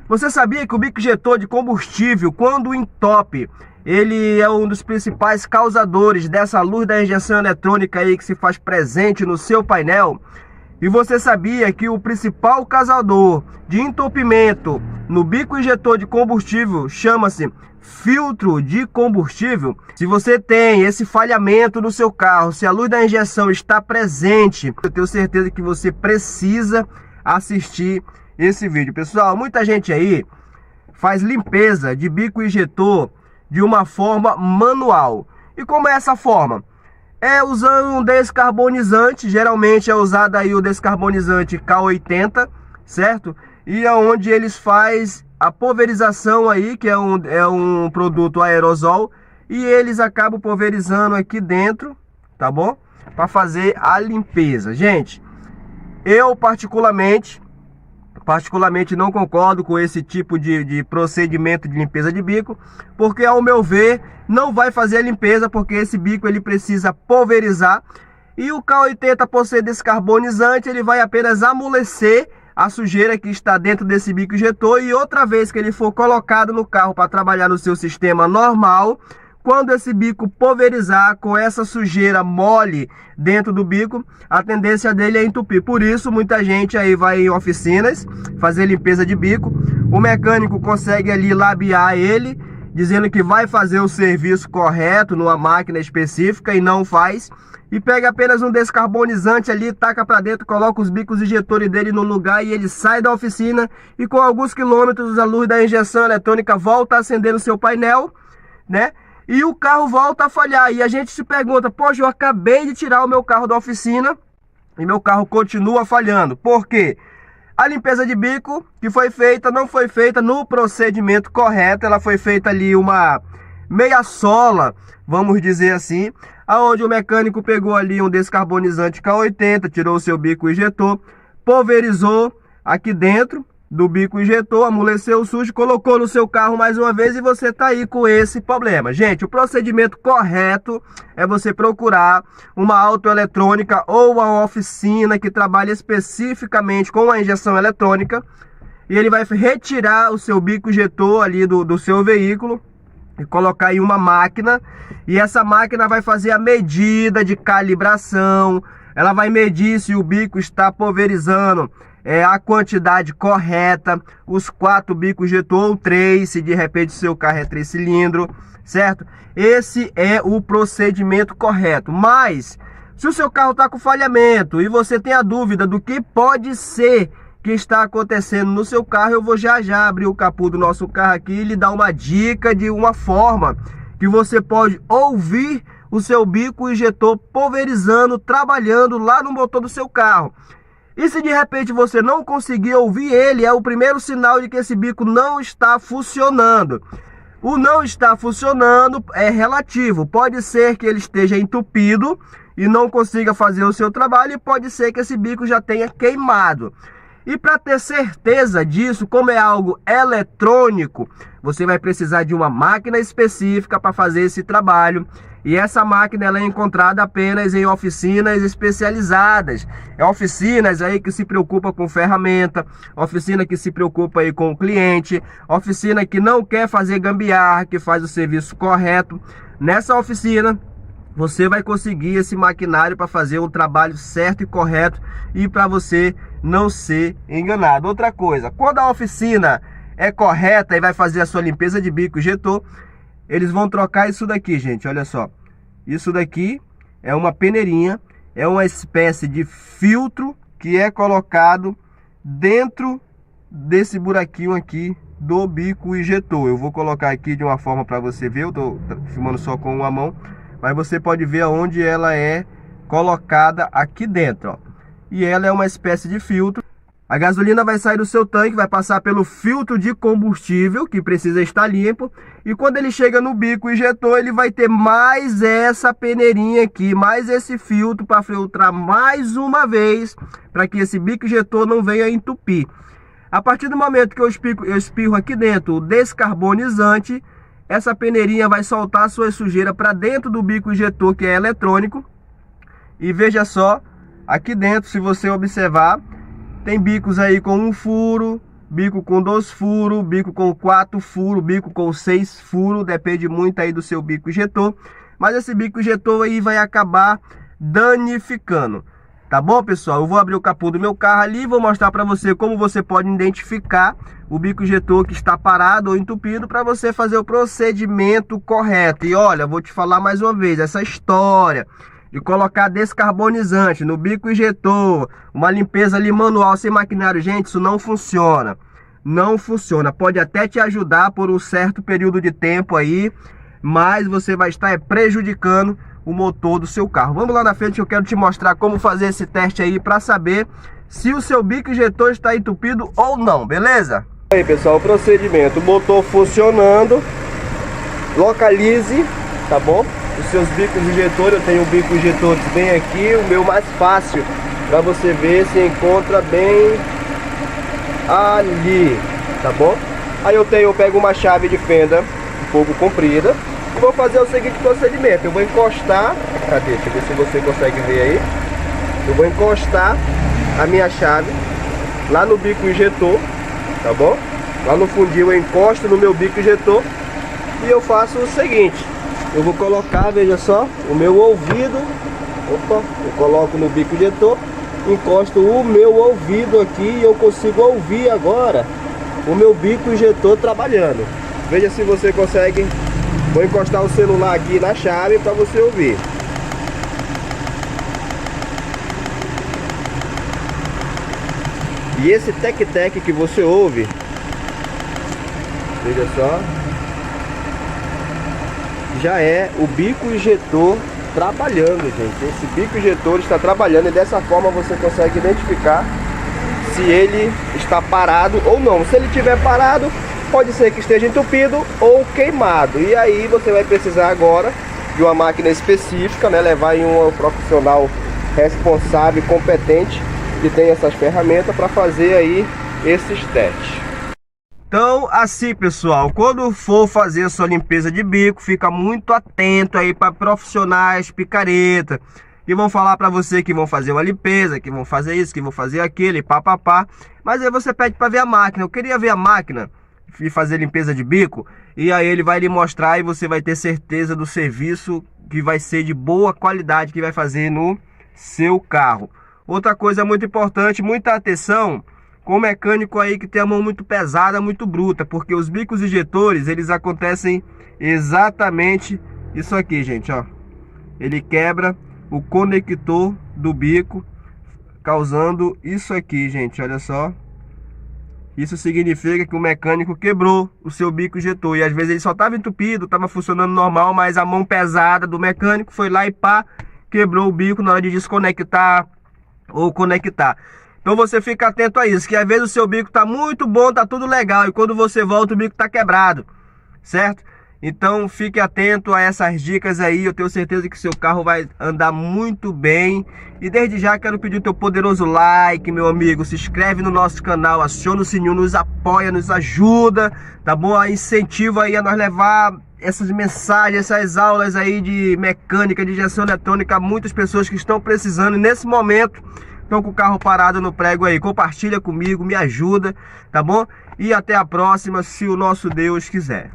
Você sabia que o bico injetor de combustível, quando entope, ele é um dos principais causadores dessa luz da injeção eletrônica aí que se faz presente no seu painel? E você sabia que o principal causador de entupimento no bico injetor de combustível chama-se filtro de combustível? Se você tem esse falhamento no seu carro, se a luz da injeção está presente, eu tenho certeza que você precisa assistir esse vídeo. Pessoal, muita gente aí faz limpeza de bico injetor de uma forma manual. E como é essa forma? É usando um descarbonizante, geralmente é usado aí o descarbonizante K80, certo? E é onde eles fazem a pulverização aí, que é um produto aerosol, e eles acabam pulverizando aqui dentro, tá bom? Para fazer a limpeza. Gente, eu particularmente não concordo com esse tipo de procedimento de limpeza de bico, porque ao meu ver não vai fazer a limpeza, porque esse bico ele precisa pulverizar, e o K80, por ser descarbonizante, ele vai apenas amolecer a sujeira que está dentro desse bico injetor, e outra vez que ele for colocado no carro para trabalhar no seu sistema normal, quando esse bico pulverizar com essa sujeira mole dentro do bico, a tendência dele é entupir. Por isso, muita gente aí vai em oficinas fazer limpeza de bico. O mecânico consegue ali labiar ele, dizendo que vai fazer o serviço correto numa máquina específica e não faz. E pega apenas um descarbonizante ali, taca para dentro, coloca os bicos injetores dele no lugar e ele sai da oficina. E com alguns quilômetros, a luz da injeção eletrônica volta a acender no seu painel, né? E o carro volta a falhar. E a gente se pergunta, poxa, eu acabei de tirar o meu carro da oficina e meu carro continua falhando. Por quê? A limpeza de bico que foi feita não foi feita no procedimento correto. Ela foi feita ali uma meia sola, vamos dizer assim, aonde o mecânico pegou ali um descarbonizante K80, tirou o seu bico injetor, pulverizou aqui dentro do bico injetor, amoleceu o sujo, colocou no seu carro mais uma vez e você tá aí com esse problema. Gente, o procedimento correto é você procurar uma autoeletrônica ou uma oficina que trabalhe especificamente com a injeção eletrônica, e ele vai retirar o seu bico injetor ali do seu veículo e colocar em uma máquina, e essa máquina vai fazer a medida de calibração, ela vai medir se o bico está pulverizando a quantidade correta, os 4 bicos injetor ou 3, se de repente o seu carro é 3 cilindros, certo? Esse é o procedimento correto. Mas, se o seu carro está com falhamento e você tem a dúvida do que pode ser que está acontecendo no seu carro, eu vou já abrir o capô do nosso carro aqui e lhe dar uma dica de uma forma que você pode ouvir o seu bico injetor pulverizando, trabalhando lá no motor do seu carro. E se de repente você não conseguir ouvir ele, é o primeiro sinal de que esse bico não está funcionando. O não está funcionando é relativo. Pode ser que ele esteja entupido e não consiga fazer o seu trabalho, e pode ser que esse bico já tenha queimado. E para ter certeza disso, como é algo eletrônico, você vai precisar de uma máquina específica para fazer esse trabalho. E essa máquina ela é encontrada apenas em oficinas especializadas. É oficinas aí que se preocupa com ferramenta, oficina que se preocupa aí com o cliente, oficina que não quer fazer gambiarra, que faz o serviço correto. Nessa oficina você vai conseguir esse maquinário para fazer um trabalho certo e correto e para você não ser enganado. Outra coisa, quando a oficina é correta e vai fazer a sua limpeza de bico injetor, eles vão trocar isso daqui, gente, olha só. Isso daqui é uma peneirinha, é uma espécie de filtro que é colocado dentro desse buraquinho aqui do bico injetor. Eu vou colocar aqui de uma forma para você ver, eu tô filmando só com uma mão, mas você pode ver aonde ela é colocada aqui dentro, ó. E ela é uma espécie de filtro. A gasolina vai sair do seu tanque, vai passar pelo filtro de combustível, que precisa estar limpo. E quando ele chega no bico injetor, ele vai ter mais essa peneirinha aqui, mais esse filtro para filtrar mais uma vez, para que esse bico injetor não venha entupir. A partir do momento que eu espirro aqui dentro o descarbonizante, essa peneirinha vai soltar a sua sujeira para dentro do bico injetor, que é eletrônico. E veja só, aqui dentro, se você observar, tem bicos aí com um furo, bico com 2 furos, bico com 4 furos, bico com 6 furos, depende muito aí do seu bico injetor, mas esse bico injetor aí vai acabar danificando. Tá bom, pessoal? Eu vou abrir o capô do meu carro ali e vou mostrar para você como você pode identificar o bico injetor que está parado ou entupido para você fazer o procedimento correto. E olha, vou te falar mais uma vez, essa história de colocar descarbonizante no bico injetor, uma limpeza ali manual sem maquinário, gente, isso não funciona. Não funciona. Pode até te ajudar por um certo período de tempo aí, mas você vai estar prejudicando o motor do seu carro. Vamos lá na frente que eu quero te mostrar como fazer esse teste aí para saber se o seu bico injetor está entupido ou não, beleza? Aí, pessoal, o procedimento, o motor funcionando, localize, tá bom? Os seus bicos injetores, eu tenho o bico injetor bem aqui, o meu mais fácil, para você ver se encontra bem ali, tá bom? Aí eu pego uma chave de fenda um pouco comprida. Vou fazer o seguinte procedimento, eu vou encostar, cadê? Deixa eu ver se você consegue ver aí. Eu vou encostar a minha chave lá no bico injetor, tá bom? Lá no fundinho eu encosto no meu bico injetor e eu faço o seguinte, eu vou colocar, veja só, o meu ouvido, opa, eu coloco no bico injetor, encosto o meu ouvido aqui e eu consigo ouvir agora o meu bico injetor trabalhando. Veja se você consegue. Vou encostar o celular aqui na chave para você ouvir. E esse tec-tec que você ouve, veja só, já é o bico injetor trabalhando, gente. Esse bico injetor está trabalhando e dessa forma você consegue identificar se ele está parado ou não. Se ele estiver parado, pode ser que esteja entupido ou queimado. E aí você vai precisar agora de uma máquina específica, né? Levar em um profissional responsável e competente que tem essas ferramentas para fazer aí esses testes. Então, assim, pessoal, quando for fazer a sua limpeza de bico, fica muito atento aí para profissionais picareta que vão falar para você que vão fazer uma limpeza, que vão fazer isso, que vão fazer aquilo e papapá. Mas aí você pede para ver a máquina. Eu queria ver a máquina e fazer limpeza de bico, e aí ele vai lhe mostrar e você vai ter certeza do serviço que vai ser de boa qualidade que vai fazer no seu carro. Outra coisa muito importante, muita atenção com o mecânico aí que tem a mão muito pesada, muito bruta, porque os bicos injetores, eles acontecem exatamente isso aqui, gente, ó. Ele quebra o conector do bico, causando isso aqui, gente, olha só. Isso significa que o mecânico quebrou o seu bico injetor. E às vezes ele só estava entupido, estava funcionando normal, mas a mão pesada do mecânico foi lá e pá, quebrou o bico na hora de desconectar ou conectar. Então você fica atento a isso, que às vezes o seu bico está muito bom, está tudo legal, e quando você volta o bico está quebrado, certo? Então fique atento a essas dicas aí, eu tenho certeza que seu carro vai andar muito bem. E desde já quero pedir o teu poderoso like, meu amigo, se inscreve no nosso canal, aciona o sininho, nos apoia, nos ajuda, tá bom? Incentiva aí a nós levar essas mensagens, essas aulas aí de mecânica, de injeção eletrônica a muitas pessoas que estão precisando e nesse momento estão com o carro parado no prego aí. Compartilha comigo, me ajuda, tá bom? E até a próxima, se o nosso Deus quiser.